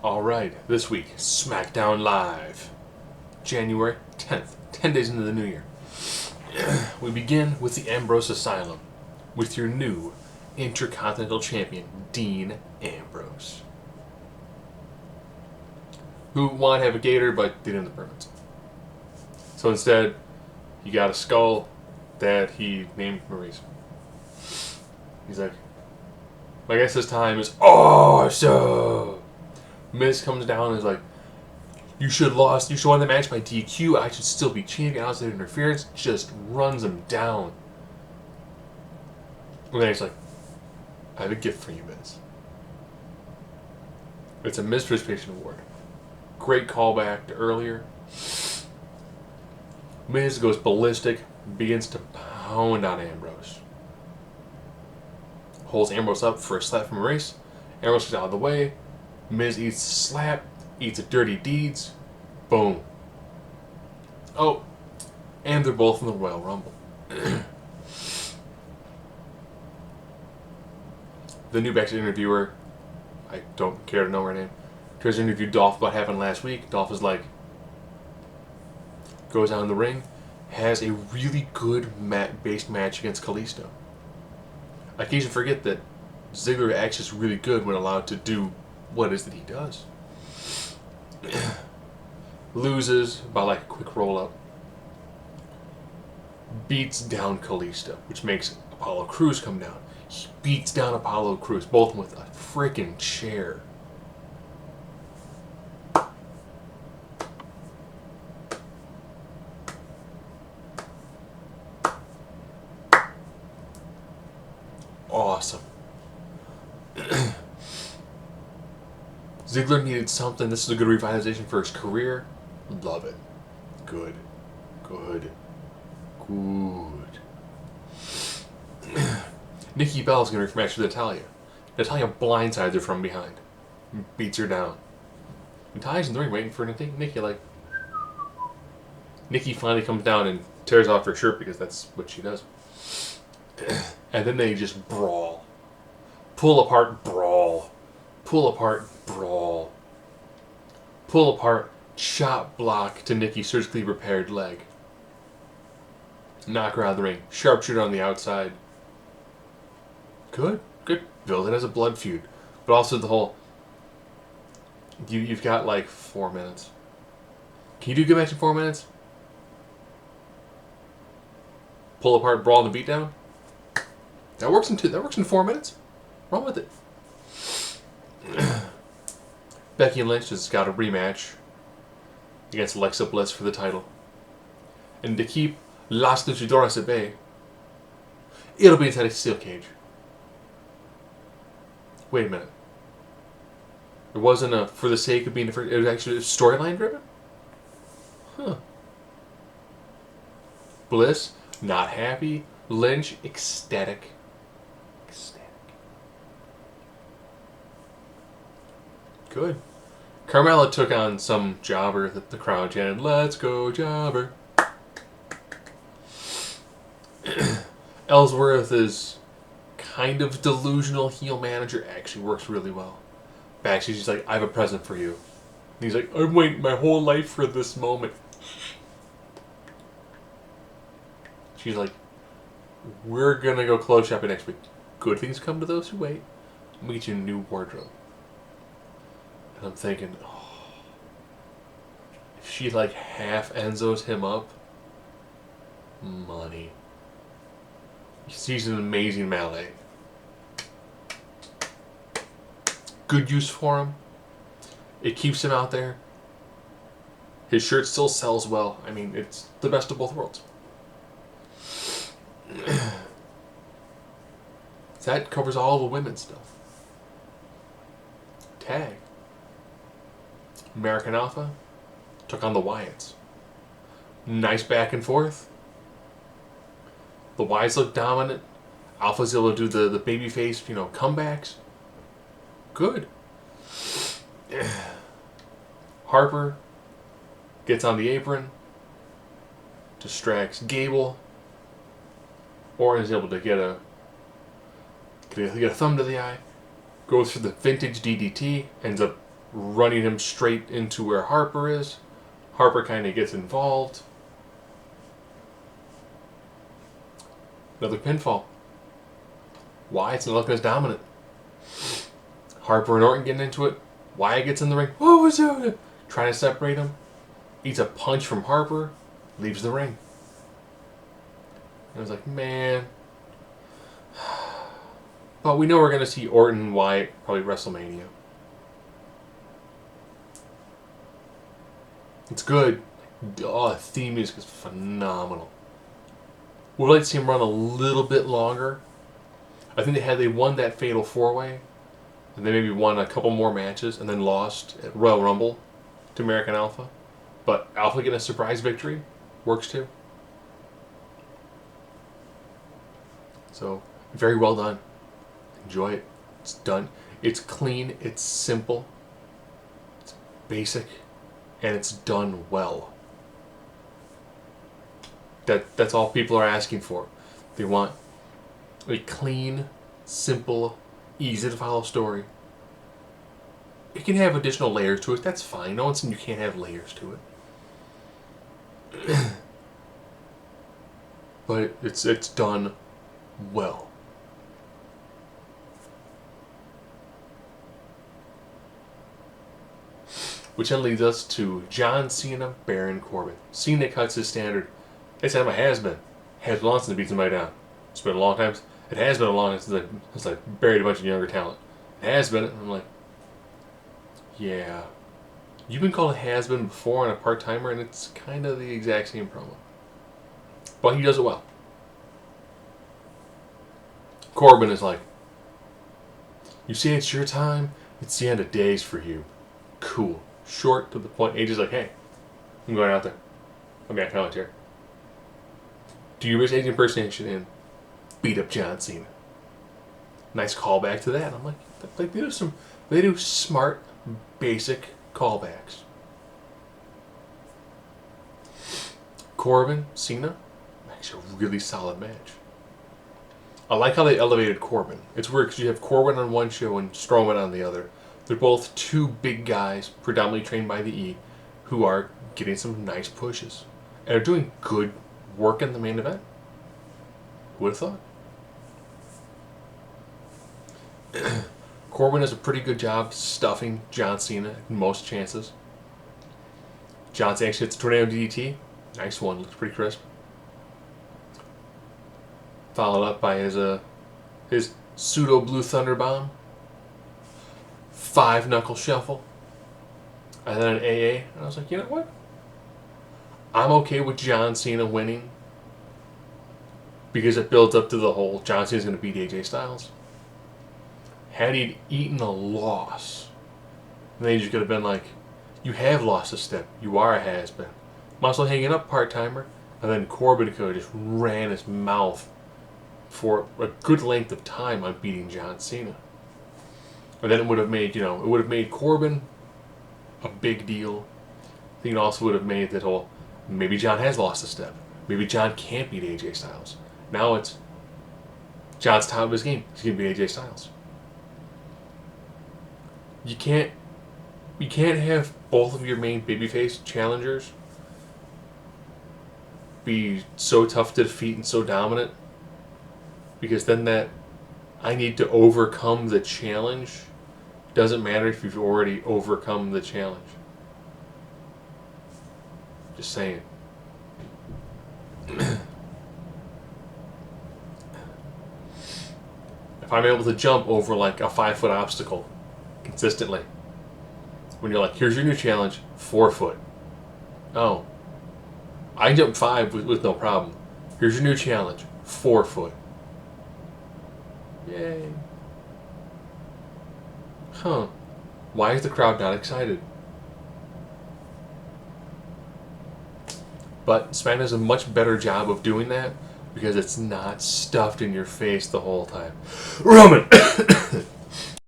Alright, this week, SmackDown Live. January 10th, 10 days into the new year. We begin with the Ambrose Asylum, with your new Intercontinental Champion, Dean Ambrose. Who wanted to have a gator, but didn't have the permits. So instead, he got a skull that he named Maurice. He's like, I guess this time is awesome. Miz comes down and is like, you should have lost. You should have won the match by DQ. I should still be champion. Outside interference. Just runs him down. And then he's like, I have a gift for you, Miz. It's a Miz Participation Award. Great callback to earlier. Miz goes ballistic, begins to pound on Ambrose. Holds Ambrose up for a slap from Maurice. Ambrose gets out of the way. Miz eats a slap, eats a dirty deeds. Boom. Oh, and they're both in the Royal Rumble. The new backstage interviewer, I don't care to know her name, tries to interview Dolph about what happened last week. Dolph is like, goes out in the ring, has a really good mat-based match against Kalisto. I occasionally forget that Ziggler actually is really good when allowed to do what it is that he does. Loses by like a quick roll-up. Beats down Kalisto, which makes Apollo Crews come down. He beats down Apollo Crews, both with a freaking chair. Awesome. Ziggler needed something. This is a good revitalization for his career. Love it. Good. Good. Good. Nikki Bella's going to rematch with Natalya. Natalya blindsides her from behind. Beats her down. Natalya's in the ring waiting for Nikki like... Nikki finally comes down and tears off her shirt because that's what she does. And then they just brawl. Pull apart, brawl. Pull apart, brawl. Pull apart, chop block to Nikki's surgically repaired leg. Knock her out of the ring. Sharpshooter on the outside. Good. Good. Build it as a blood feud. But also the whole... You've got like 4 minutes. Can you do a good match in 4 minutes? Pull apart, brawl, and the beatdown? That works in 4 minutes. Wrong with it. Becky Lynch has got a rematch against Alexa Bliss for the title. And to keep Las Luchadoras at bay, it'll be inside a steel cage. Wait a minute. It wasn't a for the sake of being different. It was actually storyline driven? Huh. Bliss, not happy. Lynch, ecstatic. Good. Carmella took on some jobber that the crowd chanted, "Let's go, jobber." Ellsworth is kind of delusional heel manager. Actually works really well. Backstage, she's like, "I have a present for you." And he's like, "I've waited my whole life for this moment." She's like, "We're gonna go clothes shopping next week. Good things come to those who wait. We get you a new wardrobe." And I'm thinking, oh, if she like half Enzo's him up, money. She's an amazing mallet. Good use for him. It keeps him out there. His shirt still sells well. I mean, it's the best of both worlds. That covers all the women's stuff. Tag. American Alpha took on the Wyatts. Nice back and forth. The Wyatts look dominant. Alpha's able to do the babyface, comebacks. Good. Harper gets on the apron. Distracts Gable. Orton is able to get a thumb to the eye. Goes for the vintage DDT. Ends up running him straight into where Harper is. Harper kind of gets involved. Another pinfall. Wyatt's not looking as dominant. Harper and Orton getting into it. Wyatt gets in the ring. What was it? Trying to separate him. Eats a punch from Harper. Leaves the ring. And I was like, man. But we know we're going to see Orton and Wyatt probably WrestleMania. It's good. Oh, the theme music is phenomenal. Would like to see him run a little bit longer. I think they won that Fatal 4-Way. And they maybe won a couple more matches and then lost at Royal Rumble to American Alpha. But Alpha getting a surprise victory works too. So, very well done. Enjoy it. It's done. It's clean. It's simple. It's basic. And it's done well. That's all people are asking for. They want a clean, simple, easy to follow story. It can have additional layers to it. That's fine. No one's saying you can't have layers to it. But it's done well. Which then leads us to John Cena, Baron Corbin. Cena cuts his standard. It's time it has been. Has been long since I beat somebody down. It's been a long time. It has been a long time since I buried a bunch of younger talent. It has been. I'm like, yeah. You've been called a has-been before on a part-timer, and it's kind of the exact same promo. But he does it well. Corbin is like, you say it's your time? It's the end of days for you. Cool. Short, to the point. AJ's like, hey, I'm going out there. I'm back out here. Do your AJ impersonation and beat up John Cena. Nice callback to that. I'm like they do smart, basic callbacks. Corbin, Cena, makes a really solid match. I like how they elevated Corbin. It's weird because you have Corbin on one show and Strowman on the other. They're both two big guys, predominantly trained by the E, who are getting some nice pushes. And are doing good work in the main event. Who would have thought? Corbin does a pretty good job stuffing John Cena in most chances. John Cena actually hits a tornado DDT. Nice one, looks pretty crisp. Followed up by his pseudo blue thunder bomb. 5-knuckle shuffle. And then an AA. And I was like, you know what? I'm okay with John Cena winning. Because it builds up to the whole John Cena's going to beat AJ Styles. Had he eaten a loss, then he just could have been like, you have lost a step. You are a has-been. Muscle hanging up, part-timer. And then Corbin could have just ran his mouth for a good length of time on beating John Cena. And then it would have made Corbin a big deal. I think it also would have made that whole, maybe John has lost a step. Maybe John can't beat AJ Styles. Now it's John's top of his game. He's going to beat AJ Styles. You can't have both of your main babyface challengers be so tough to defeat and so dominant, because then that I need to overcome the challenge doesn't matter if you've already overcome the challenge. Just saying. If I'm able to jump over like a 5-foot obstacle consistently, when you're like, here's your new challenge, 4 foot. Oh, I jumped 5 with no problem. Here's your new challenge, 4 foot. Yay. Huh. Why is the crowd not excited? But SmackDown does a much better job of doing that because it's not stuffed in your face the whole time. Roman!